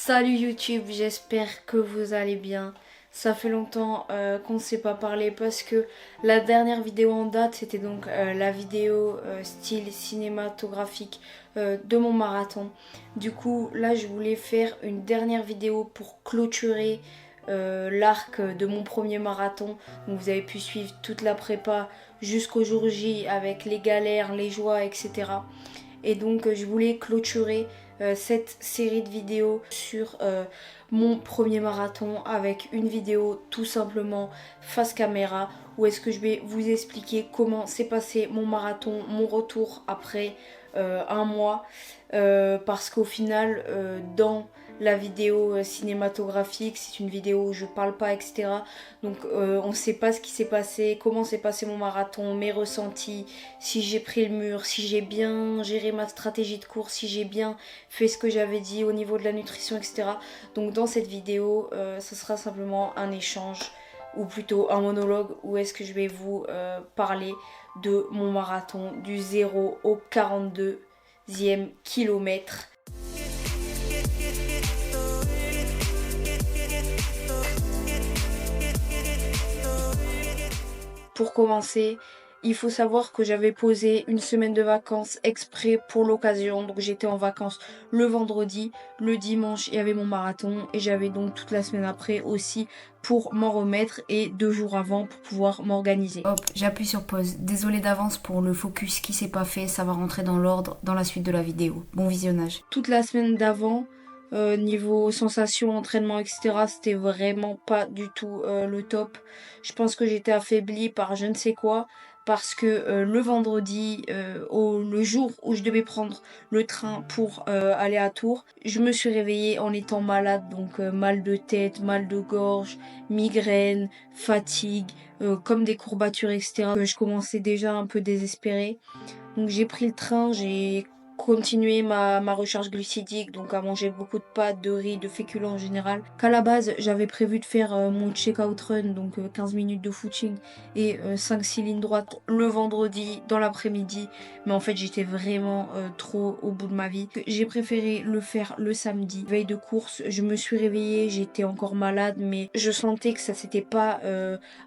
Salut YouTube, j'espère que vous allez bien. Ça fait longtemps qu'on ne s'est pas parlé parce que la dernière vidéo en date c'était donc la vidéo style cinématographique de mon marathon. Du coup là je voulais faire une dernière vidéo pour clôturer l'arc de mon premier marathon. Donc vous avez pu suivre toute la prépa jusqu'au jour J avec les galères, les joies, etc. Et donc je voulais clôturer cette série de vidéos sur mon premier marathon avec une vidéo tout simplement face caméra où est-ce que je vais vous expliquer comment s'est passé mon marathon, mon retour après un mois parce qu'au final dans la vidéo cinématographique, c'est une vidéo où je parle pas, etc. Donc on sait pas ce qui s'est passé, comment s'est passé mon marathon, mes ressentis, si j'ai pris le mur, si j'ai bien géré ma stratégie de course, si j'ai bien fait ce que j'avais dit au niveau de la nutrition, etc. Donc dans cette vidéo, ce sera simplement un échange ou plutôt un monologue où est-ce que je vais vous parler de mon marathon du 0 au 42e kilomètre. Pour commencer, il faut savoir que j'avais posé une semaine de vacances exprès pour l'occasion. Donc j'étais en vacances le vendredi, le dimanche il y avait mon marathon et j'avais donc toute la semaine après aussi pour m'en remettre et 2 jours avant pour pouvoir m'organiser. Hop, j'appuie sur pause. Désolée d'avance pour le focus qui s'est pas fait, ça va rentrer dans l'ordre dans la suite de la vidéo. Bon visionnage. Toute la semaine d'avant, niveau sensations, entraînement, etc., c'était vraiment pas du tout le top. Je pense que j'étais affaiblie par je ne sais quoi. Parce que le vendredi, le jour où je devais prendre le train pour aller à Tours, je me suis réveillée en étant malade. Donc mal de tête, mal de gorge, migraine, fatigue, comme des courbatures, etc. Je commençais déjà un peu désespérée. Donc j'ai pris le train, j'ai continué ma recharge glucidique, donc à manger beaucoup de pâtes, de riz, de féculents en général. Qu'à la base, j'avais prévu de faire mon check-out run, donc 15 minutes de footing et 5-6 lignes droites le vendredi dans l'après-midi. Mais en fait, j'étais vraiment trop au bout de ma vie. J'ai préféré le faire le samedi. Veille de course, je me suis réveillée, j'étais encore malade, mais je sentais que ça s'était pas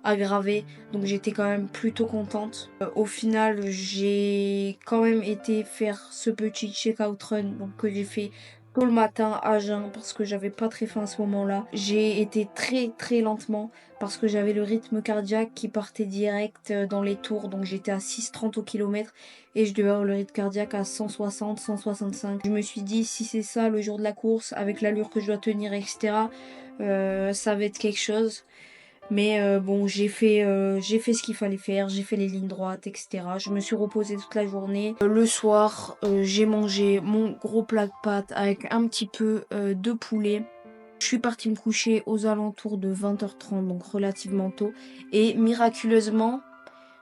aggravé. Donc j'étais quand même plutôt contente. Au final, j'ai quand même été faire ce petit check-out run donc, que j'ai fait tôt le matin à jeun parce que j'avais pas très faim à ce moment-là. J'ai été très lentement parce que j'avais le rythme cardiaque qui partait direct dans les tours. Donc j'étais à 6,30 au kilomètre et je devais avoir le rythme cardiaque à 160, 165. Je me suis dit si c'est ça le jour de la course avec l'allure que je dois tenir, etc. Ça va être quelque chose. Mais bon, j'ai fait ce qu'il fallait faire, j'ai fait les lignes droites, etc. Je me suis reposée toute la journée. Le soir, j'ai mangé mon gros plat de pâtes avec un petit peu de poulet. Je suis partie me coucher aux alentours de 20h30, donc relativement tôt. Et miraculeusement,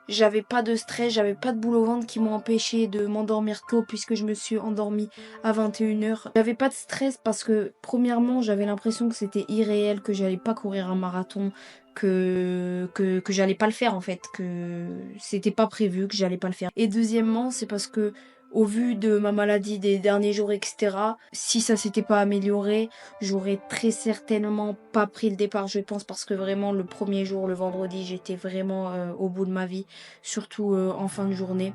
j'avais pas de stress, j'avais pas de boule au ventre qui m'ont empêché de m'endormir tôt puisque je me suis endormie à 21h. J'avais pas de stress parce que premièrement j'avais l'impression que c'était irréel, que j'allais pas courir un marathon, que j'allais pas le faire en fait, que c'était pas prévu, que j'allais pas le faire. Et deuxièmement c'est parce que au vu de ma maladie des derniers jours, etc., si ça s'était pas amélioré, j'aurais très certainement pas pris le départ, je pense, parce que vraiment le premier jour, le vendredi, j'étais vraiment au bout de ma vie, surtout en fin de journée.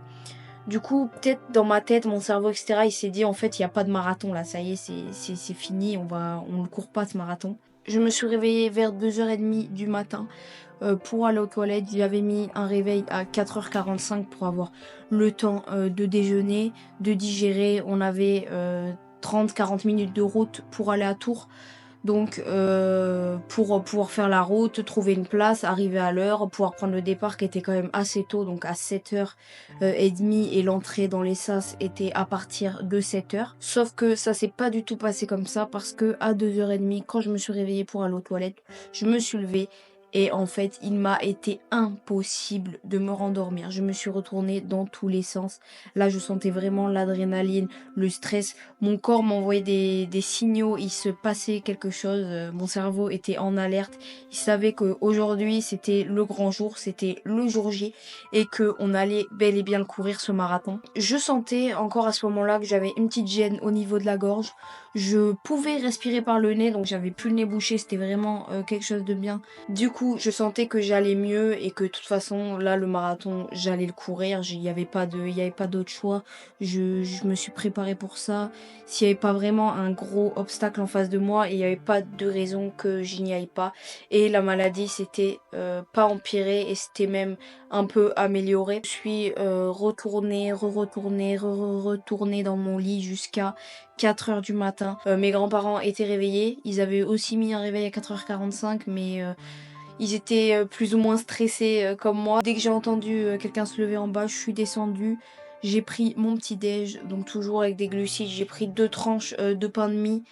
Du coup, peut-être dans ma tête, mon cerveau, etc., il s'est dit en fait, il n'y a pas de marathon là, ça y est, c'est fini, on ne court pas ce marathon. Je me suis réveillée vers 2h30 du matin pour aller aux toilettes. J'avais mis un réveil à 4h45 pour avoir le temps de déjeuner, de digérer. On avait 30-40 minutes de route pour aller à Tours. Donc pour pouvoir faire la route, trouver une place, arriver à l'heure, pouvoir prendre le départ qui était quand même assez tôt, donc à 7h30 et l'entrée dans les sas était à partir de 7h. Sauf que ça s'est pas du tout passé comme ça parce que à 2h30, quand je me suis réveillée pour aller aux toilettes, je me suis levée et en fait il m'a été impossible de me rendormir. Je me suis retournée dans tous les sens. Là je sentais vraiment l'adrénaline, le stress, mon corps m'envoyait des signaux, il se passait quelque chose, mon cerveau était en alerte, il savait qu'aujourd'hui c'était le grand jour, c'était le jour J et qu'on allait bel et bien le courir ce marathon. Je sentais encore à ce moment-là que j'avais une petite gêne au niveau de la gorge. Je pouvais respirer par le nez, donc j'avais plus le nez bouché, c'était vraiment quelque chose de bien. Du coup, je sentais que j'allais mieux et que de toute façon, là, le marathon, j'allais le courir. Il n'y avait pas d'autre choix. Je me suis préparée pour ça. S'il n'y avait pas vraiment un gros obstacle en face de moi, il n'y avait pas de raison que je n'y aille pas. Et la maladie, c'était pas empiré et c'était même un peu amélioré. Je suis retournée dans mon lit jusqu'à 4 heures du matin. Mes grands-parents étaient réveillés. Ils avaient aussi mis un réveil à 4h45, mais ils étaient plus ou moins stressés comme moi. Dès que j'ai entendu quelqu'un se lever en bas, je suis descendue. J'ai pris mon petit déj, donc toujours avec des glucides. J'ai pris 2 tranches de pain de mie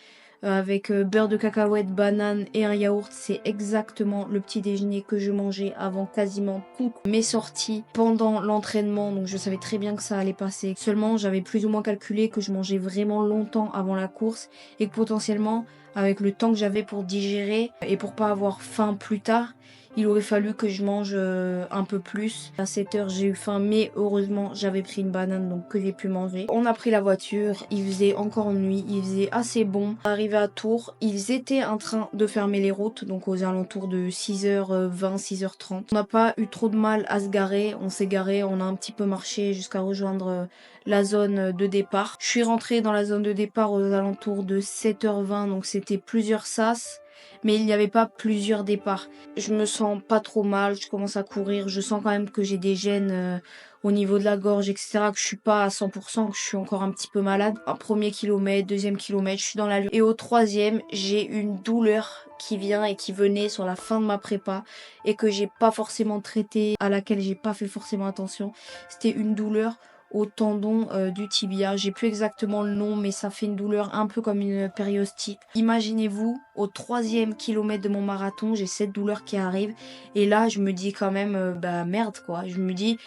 avec beurre de cacahuète, banane et un yaourt. C'est exactement le petit déjeuner que je mangeais avant quasiment toutes mes sorties pendant l'entraînement. Donc je savais très bien que ça allait passer. Seulement j'avais plus ou moins calculé que je mangeais vraiment longtemps avant la course et que potentiellement avec le temps que j'avais pour digérer et pour pas avoir faim plus tard, il aurait fallu que je mange un peu plus. À 7 heures, j'ai eu faim, mais heureusement, j'avais pris une banane, donc que j'ai pu manger. On a pris la voiture, il faisait encore nuit, il faisait assez bon. Arrivé à Tours, ils étaient en train de fermer les routes, donc aux alentours de 6h20, 6h30. On n'a pas eu trop de mal à se garer, on s'est garé, on a un petit peu marché jusqu'à rejoindre la zone de départ. Je suis rentrée dans la zone de départ aux alentours de 7h20, donc c'était plusieurs sas. Mais il n'y avait pas plusieurs départs. Je me sens pas trop mal, je commence à courir, je sens quand même que j'ai des gènes au niveau de la gorge, etc., que je suis pas à 100%, que je suis encore un petit peu malade. Un premier kilomètre, deuxième kilomètre, je suis dans la lutte. Et au troisième, j'ai une douleur qui vient et qui venait sur la fin de ma prépa et que j'ai pas forcément traité, à laquelle j'ai pas fait forcément attention. C'était une douleur au tendon du tibia. J'ai plus exactement le nom, mais ça fait une douleur un peu comme une périostite. Imaginez-vous, au 3e kilomètre de mon marathon, j'ai cette douleur qui arrive. Et là, je me dis quand même, bah merde quoi. Je me dis,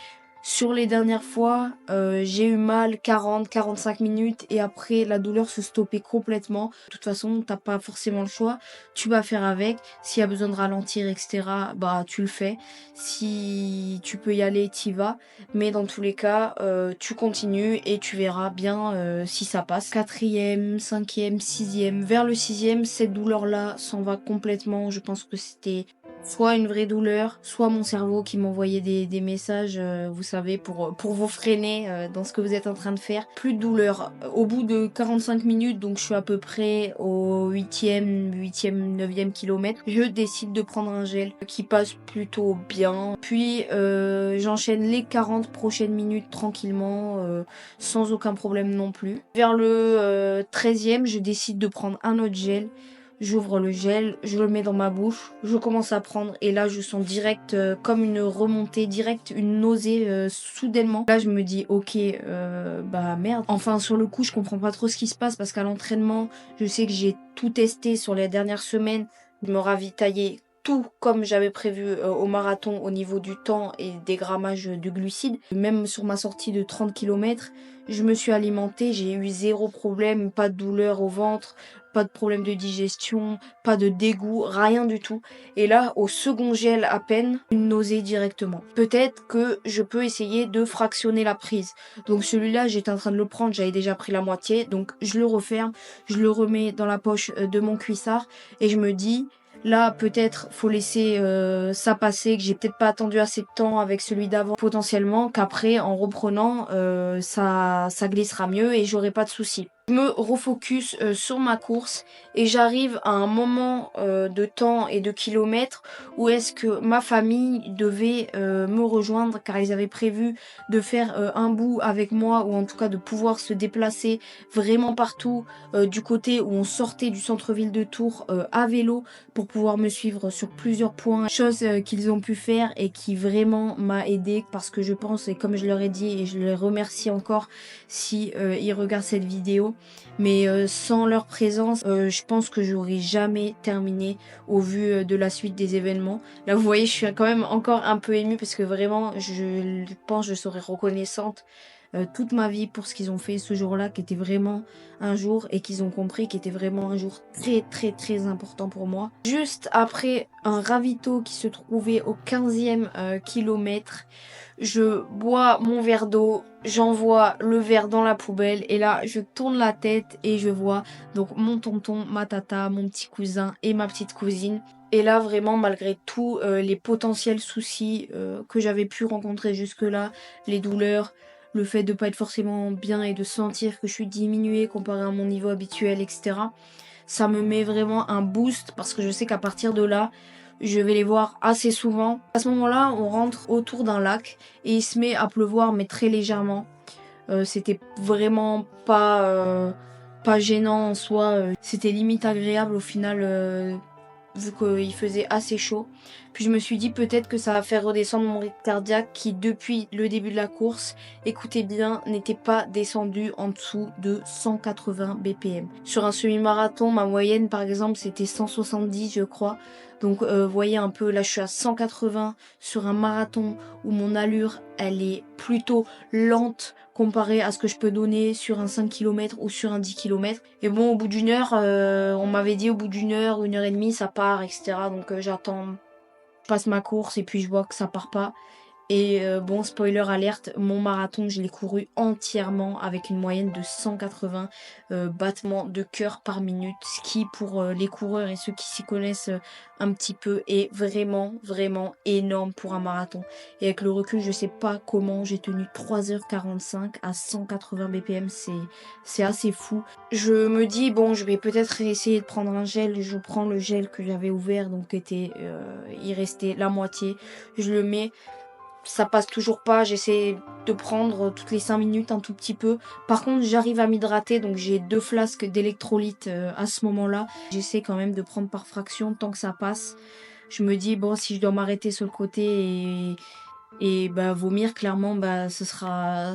sur les dernières fois, j'ai eu mal 40-45 minutes et après la douleur se stoppait complètement. De toute façon, t'as pas forcément le choix. Tu vas faire avec. S'il y a besoin de ralentir, etc., bah tu le fais. Si tu peux y aller, t'y vas. Mais dans tous les cas, tu continues et tu verras bien si ça passe. 4e, 5e, 6e. Vers le 6e, cette douleur-là s'en va complètement. Je pense que c'était soit une vraie douleur, soit mon cerveau qui m'envoyait des messages, vous savez, pour vous freiner dans ce que vous êtes en train de faire. Plus de douleur. Au bout de 45 minutes, donc je suis à peu près au 8e, 9e kilomètre, je décide de prendre un gel qui passe plutôt bien. Puis j'enchaîne les 40 prochaines minutes tranquillement, sans aucun problème non plus. Vers le 13e, je décide de prendre un autre gel. J'ouvre le gel, je le mets dans ma bouche, je commence à prendre et là je sens direct comme une remontée, direct une nausée soudainement. Là je me dis ok bah merde. Enfin sur le coup je comprends pas trop ce qui se passe parce qu'à l'entraînement je sais que j'ai tout testé sur les dernières semaines. Je me ravitaillais tout comme j'avais prévu au marathon au niveau du temps et des grammages de glucides. Même sur ma sortie de 30 km, je me suis alimentée, j'ai eu zéro problème, pas de douleur au ventre, pas de problème de digestion, pas de dégoût, rien du tout. Et là, au second gel à peine, une nausée directement. Peut-être que je peux essayer de fractionner la prise. Donc celui-là, j'étais en train de le prendre, j'avais déjà pris la moitié, donc je le referme, je le remets dans la poche de mon cuissard et je me dis... Là, peut-être, faut laisser ça passer, que j'ai peut-être pas attendu assez de temps avec celui d'avant, potentiellement, qu'après, en reprenant, ça glissera mieux et j'aurai pas de soucis. Je me refocus sur ma course et j'arrive à un moment de temps et de kilomètres où est-ce que ma famille devait me rejoindre car ils avaient prévu de faire un bout avec moi ou en tout cas de pouvoir se déplacer vraiment partout du côté où on sortait du centre-ville de Tours à vélo pour pouvoir me suivre sur plusieurs points, chose qu'ils ont pu faire et qui vraiment m'a aidé parce que je pense et comme je leur ai dit et je les remercie encore si ils regardent cette vidéo, mais sans leur présence, je pense que j'aurais jamais terminé au vu de la suite des événements. Là, vous voyez, je suis quand même encore un peu émue parce que vraiment, je pense que je serai reconnaissante toute ma vie pour ce qu'ils ont fait ce jour-là, qui était vraiment un jour et qu'ils ont compris qui était vraiment un jour très très très important pour moi. Juste après un ravito qui se trouvait au 15e kilomètre, je bois mon verre d'eau, j'envoie le verre dans la poubelle et là je tourne la tête et je vois donc mon tonton, ma tata, mon petit cousin et ma petite cousine. Et là vraiment malgré tous les potentiels soucis que j'avais pu rencontrer jusque-là, les douleurs, le fait de pas être forcément bien et de sentir que je suis diminuée comparé à mon niveau habituel, etc. Ça me met vraiment un boost parce que je sais qu'à partir de là, je vais les voir assez souvent. À ce moment-là, on rentre autour d'un lac et il se met à pleuvoir, mais très légèrement. C'était vraiment pas gênant en soi. C'était limite agréable au final, vu qu'il faisait assez chaud. Puis je me suis dit peut-être que ça va faire redescendre mon rythme cardiaque qui, depuis le début de la course, écoutez bien, n'était pas descendu en dessous de 180 BPM. Sur un semi-marathon, ma moyenne par exemple, c'était 170 je crois. Donc voyez un peu, là je suis à 180 sur un marathon où mon allure, elle est plutôt lente comparé à ce que je peux donner sur un 5 km ou sur un 10 km. Et bon, au bout d'une heure, on m'avait dit au bout d'une heure, 1 heure et demie, ça part, etc. Donc j'attends, je passe ma course et puis je vois que ça part pas. Et bon, spoiler alerte, mon marathon, je l'ai couru entièrement avec une moyenne de 180 battements de cœur par minute, ce qui pour les coureurs et ceux qui s'y connaissent un petit peu est vraiment, vraiment énorme pour un marathon. Et avec le recul, je sais pas comment j'ai tenu 3h45 à 180 BPM, c'est assez fou. Je me dis, bon, je vais peut-être essayer de prendre un gel, je prends le gel que j'avais ouvert, donc il restait la moitié, je le mets. Ça passe toujours pas, j'essaie de prendre toutes les 5 minutes un tout petit peu. Par contre, j'arrive à m'hydrater, donc j'ai 2 flasques d'électrolytes à ce moment-là. J'essaie quand même de prendre par fraction tant que ça passe. Je me dis, bon, si je dois m'arrêter sur le côté et bah, vomir, clairement, bah, ce sera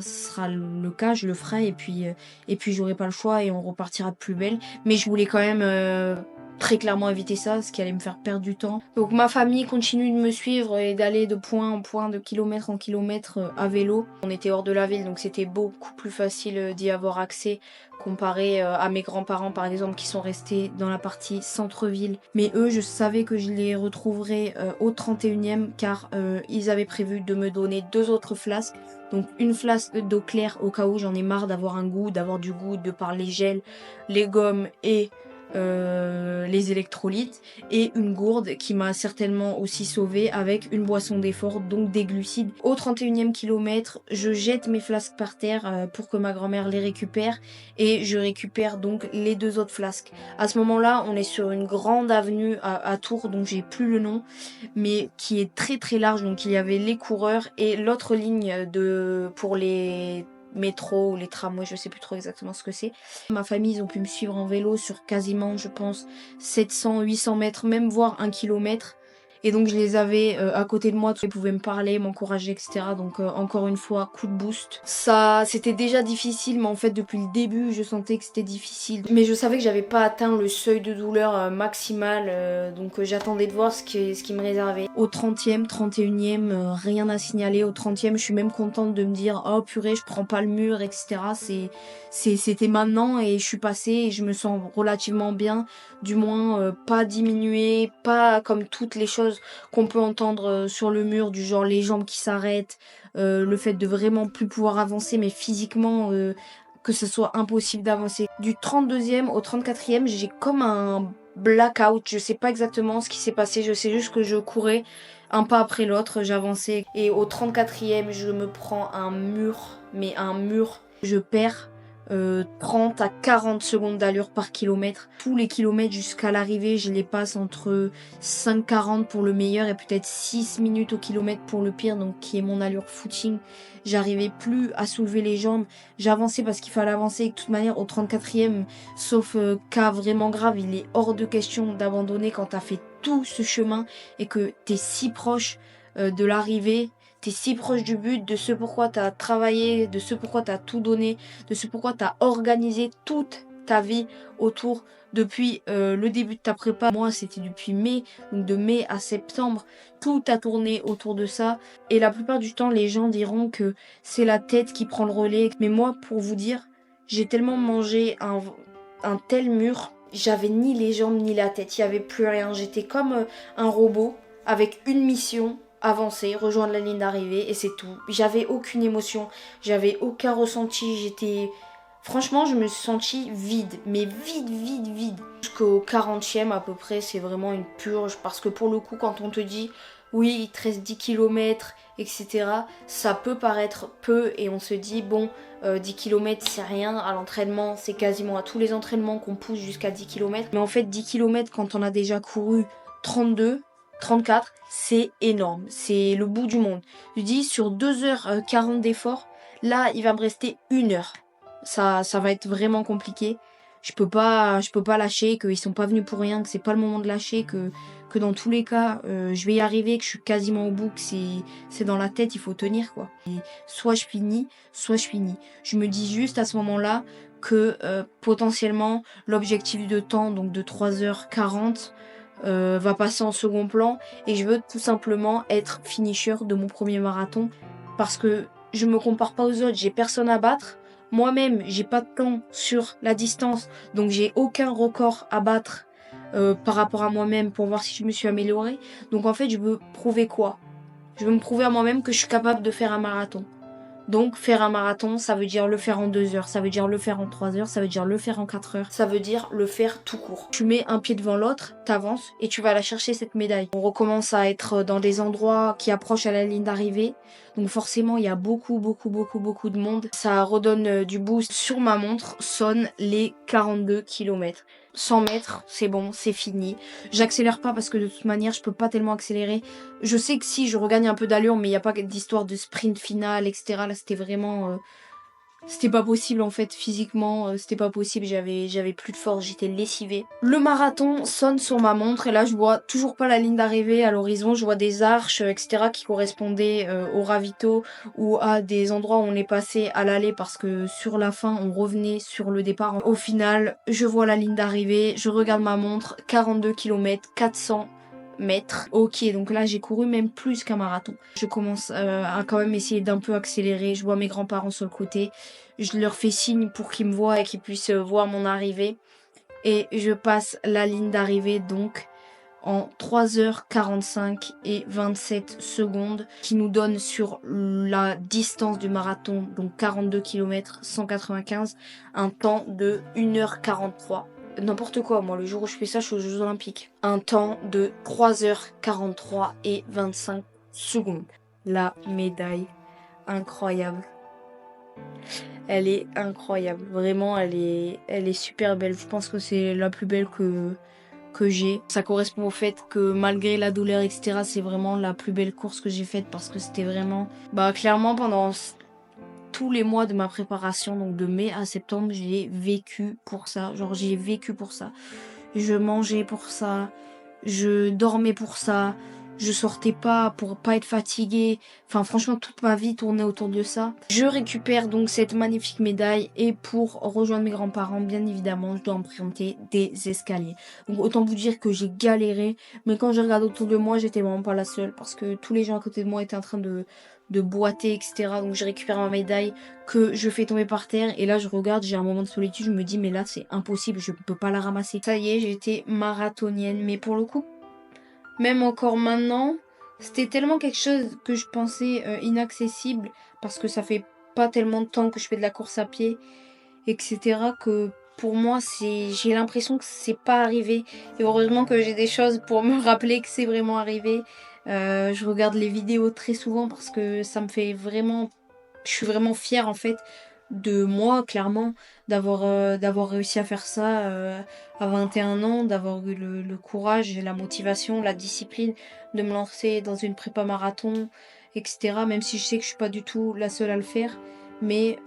le cas, je le ferai et puis j'aurai pas le choix et on repartira de plus belle. Mais je voulais quand même très clairement éviter ça, ce qui allait me faire perdre du temps. Donc ma famille continue de me suivre et d'aller de point en point, de kilomètre en kilomètre à vélo. On était hors de la ville, donc c'était beaucoup plus facile d'y avoir accès comparé à mes grands-parents par exemple qui sont restés dans la partie centre-ville. Mais eux, je savais que je les retrouverais au 31e car ils avaient prévu de me donner 2 autres flasques. Donc une flasque d'eau claire au cas où j'en ai marre d'avoir du goût de par les gels, les gommes et les électrolytes, et une gourde qui m'a certainement aussi sauvée avec une boisson d'effort, donc des glucides. Au 31e kilomètre, je jette mes flasques par terre pour que ma grand-mère les récupère et je récupère donc les 2 autres flasques. À ce moment-là, on est sur une grande avenue à Tours, donc j'ai plus le nom, mais qui est très très large, donc il y avait les coureurs et l'autre ligne pour les métro ou les tramways, je sais plus trop exactement ce que c'est. Ma famille, ils ont pu me suivre en vélo sur quasiment, je pense, 700, 800 mètres, même voire 1 kilomètre. Et donc je les avais à côté de moi, ils pouvaient me parler, m'encourager, etc. Donc encore une fois, coup de boost. Ça, c'était déjà difficile, mais en fait depuis le début, je sentais que c'était difficile. Mais je savais que j'avais pas atteint le seuil de douleur maximal, donc j'attendais de voir ce qui me réservait. Au 30e, 31e, rien à signaler. Au 30e, je suis même contente de me dire, oh purée, je prends pas le mur, etc. C'était maintenant et je suis passée et je me sens relativement bien, du moins pas diminuée, pas comme toutes les choses qu'on peut entendre sur le mur, du genre les jambes qui s'arrêtent, le fait de vraiment plus pouvoir avancer, mais physiquement que ce soit impossible d'avancer. Du 32e au 34e, j'ai comme un blackout, je sais pas exactement ce qui s'est passé, je sais juste que je courais un pas après l'autre, j'avançais et au 34e, je me prends un mur, mais un mur, je perds 30 à 40 secondes d'allure par kilomètre. Tous les kilomètres jusqu'à l'arrivée, je les passe entre 5,40 pour le meilleur et peut-être 6 minutes au kilomètre pour le pire, donc qui est mon allure footing. J'arrivais plus à soulever les jambes. J'avançais parce qu'il fallait avancer. De toute manière, au 34e, sauf cas vraiment grave, il est hors de question d'abandonner quand t'as fait tout ce chemin et que t'es si proche de l'arrivée. t'es si proche du but, de ce pourquoi t'as travaillé, de ce pourquoi t'as tout donné, de ce pourquoi t'as organisé toute ta vie autour depuis le début de ta prépa. Moi, c'était depuis mai, donc de mai à septembre, tout a tourné autour de ça. Et la plupart du temps, les gens diront que c'est la tête qui prend le relais. Mais moi, pour vous dire, j'ai tellement mangé un tel mur, j'avais ni les jambes ni la tête, il n'y avait plus rien. J'étais comme un robot avec une mission, avancer, rejoindre la ligne d'arrivée et c'est tout. J'avais aucune émotion, j'avais aucun ressenti, Franchement, je me suis sentie vide, mais vide. Jusqu'au 40e à peu près, c'est vraiment une purge parce que pour le coup, quand on te dit oui, il te reste 10 km, etc., ça peut paraître peu et on se dit bon, 10 km c'est rien, à l'entraînement, c'est quasiment à tous les entraînements qu'on pousse jusqu'à 10 km. Mais en fait, 10 km quand on a déjà couru 32, 34, c'est énorme, c'est le bout du monde. Je dis sur 2h40 d'effort, là il va me rester 1 heure. Ça va être vraiment compliqué. Je peux pas lâcher, qu'ils sont pas venus pour rien, que c'est pas le moment de lâcher, que dans tous les cas, je vais y arriver, que je suis quasiment au bout, que c'est dans la tête, il faut tenir quoi. Et soit je finis, soit je finis. Je me dis juste à ce moment-là que potentiellement l'objectif de temps, donc de 3h40, va passer en second plan et je veux tout simplement être finisher de mon premier marathon parce que je me compare pas aux autres, j'ai personne à battre. Moi-même, j'ai pas de temps sur la distance, donc j'ai aucun record à battre par rapport à moi-même pour voir si je me suis améliorée. Donc en fait, je veux prouver quoi? Je veux me prouver à moi-même que je suis capable de faire un marathon. Donc faire un marathon, ça veut dire le faire en 2 heures, ça veut dire le faire en 3 heures, ça veut dire le faire en 4 heures, ça veut dire le faire tout court. Tu mets un pied devant l'autre, t'avances et tu vas aller chercher cette médaille. On recommence à être dans des endroits qui approchent à la ligne d'arrivée. Donc forcément, il y a beaucoup de monde. Ça redonne du boost. Sur ma montre sonnent les 42 km. 100 mètres, c'est bon, c'est fini. J'accélère pas parce que de toute manière, je peux pas tellement accélérer. Je sais que si, je regagne un peu d'allure, mais il n'y a pas d'histoire de sprint final, etc. Là, c'était vraiment... c'était pas possible en fait, physiquement, c'était pas possible, j'avais plus de force, j'étais lessivée. Le marathon sonne sur ma montre et là je vois toujours pas la ligne d'arrivée à l'horizon, je vois des arches, etc. qui correspondaient au ravito ou à des endroits où on est passé à l'aller parce que sur la fin on revenait sur le départ. Au final, je vois la ligne d'arrivée, je regarde ma montre, 42 km, 400 mètres. Ok, donc là j'ai couru même plus qu'un marathon. Je commence à quand même essayer d'un peu accélérer. Je vois mes grands-parents sur le côté. Je leur fais signe pour qu'ils me voient et qu'ils puissent voir mon arrivée. Et je passe la ligne d'arrivée donc en 3h45 et 27 secondes qui nous donne sur la distance du marathon, donc 42 km 195, un temps de 1h43. N'importe quoi, moi, le jour où je fais ça, je suis aux Jeux Olympiques. Un temps de 3h43 et 25 secondes. La médaille, incroyable. Elle est incroyable. Vraiment, elle est super belle. Je pense que c'est la plus belle que j'ai. Ça correspond au fait que malgré la douleur, etc., c'est vraiment la plus belle course que j'ai faite parce que c'était vraiment... clairement, pendant tous les mois de ma préparation, donc de mai à septembre, j'ai vécu pour ça. Genre, j'ai vécu pour ça. Je mangeais pour ça. Je dormais pour ça. Je sortais pas pour pas être fatiguée. Enfin, franchement, toute ma vie tournait autour de ça. Je récupère donc cette magnifique médaille et pour rejoindre mes grands-parents, bien évidemment, je dois emprunter des escaliers. Donc, autant vous dire que j'ai galéré. Mais quand je regarde autour de moi, j'étais vraiment pas la seule parce que tous les gens à côté de moi étaient en train de boiter, etc. Donc, je récupère ma médaille que je fais tomber par terre. Et là, je regarde, j'ai un moment de solitude. Je me dis, mais là, c'est impossible. Je peux pas la ramasser. Ça y est, j'étais marathonienne. Mais pour le coup, même encore maintenant, c'était tellement quelque chose que je pensais inaccessible parce que ça fait pas tellement de temps que je fais de la course à pied, etc. que pour moi, j'ai l'impression que c'est pas arrivé. Et heureusement que j'ai des choses pour me rappeler que c'est vraiment arrivé. Je regarde les vidéos très souvent parce que ça me fait vraiment... Je suis vraiment fière en fait de moi, clairement, d'avoir réussi à faire ça à 21 ans, d'avoir eu le courage, la motivation, la discipline de me lancer dans une prépa marathon, etc. Même si je sais que je suis pas du tout la seule à le faire, mais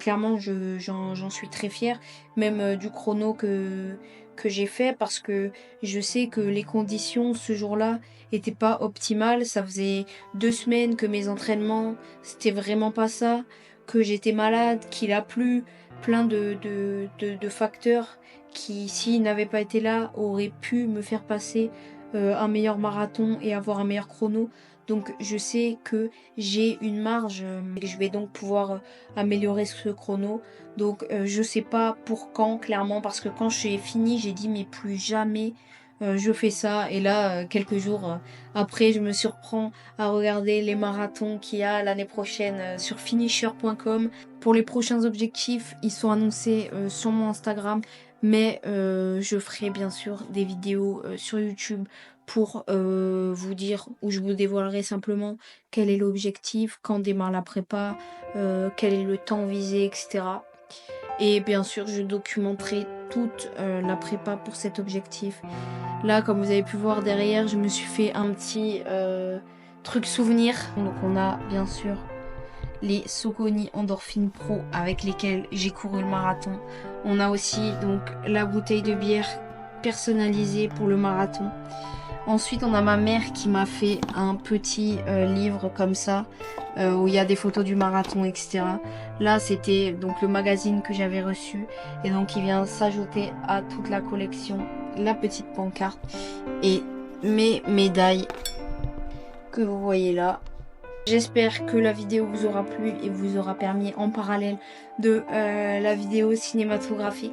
clairement j'en suis très fière, même du chrono que que j'ai fait parce que je sais que les conditions ce jour-là étaient pas optimales. Ça faisait 2 semaines que mes entraînements, c'était vraiment pas ça, que j'étais malade, qu'il a plu, plein de facteurs qui, s'ils n'avaient pas été là, auraient pu me faire passer un meilleur marathon et avoir un meilleur chrono. Donc je sais que j'ai une marge et je vais donc pouvoir améliorer ce chrono. Donc je sais pas pour quand clairement parce que quand j'ai fini j'ai dit mais plus jamais je fais ça. Et là quelques jours après je me surprends à regarder les marathons qu'il y a l'année prochaine sur finisher.com. Pour les prochains objectifs ils sont annoncés sur mon Instagram. Mais je ferai bien sûr des vidéos sur YouTube pour vous dire, où je vous dévoilerai simplement quel est l'objectif, quand démarre la prépa, quel est le temps visé, etc. Et bien sûr, je documenterai toute la prépa pour cet objectif. Là, comme vous avez pu voir derrière, je me suis fait un petit truc souvenir. Donc on a bien sûr les Saucony Endorphine Pro avec lesquels j'ai couru le marathon. On a aussi donc la bouteille de bière personnalisée pour le marathon. Ensuite, on a ma mère qui m'a fait un petit livre comme ça, où il y a des photos du marathon, etc. Là, c'était donc le magazine que j'avais reçu. Et donc, il vient s'ajouter à toute la collection, la petite pancarte et mes médailles que vous voyez là. J'espère que la vidéo vous aura plu et vous aura permis en parallèle de la vidéo cinématographique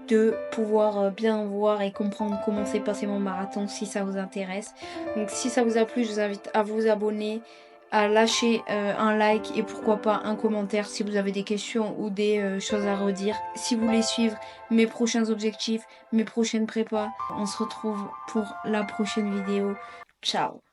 de pouvoir bien voir et comprendre comment s'est passé mon marathon si ça vous intéresse. Donc si ça vous a plu, je vous invite à vous abonner, à lâcher un like et pourquoi pas un commentaire si vous avez des questions ou des choses à redire. Si vous voulez suivre mes prochains objectifs, mes prochaines prépas, on se retrouve pour la prochaine vidéo. Ciao!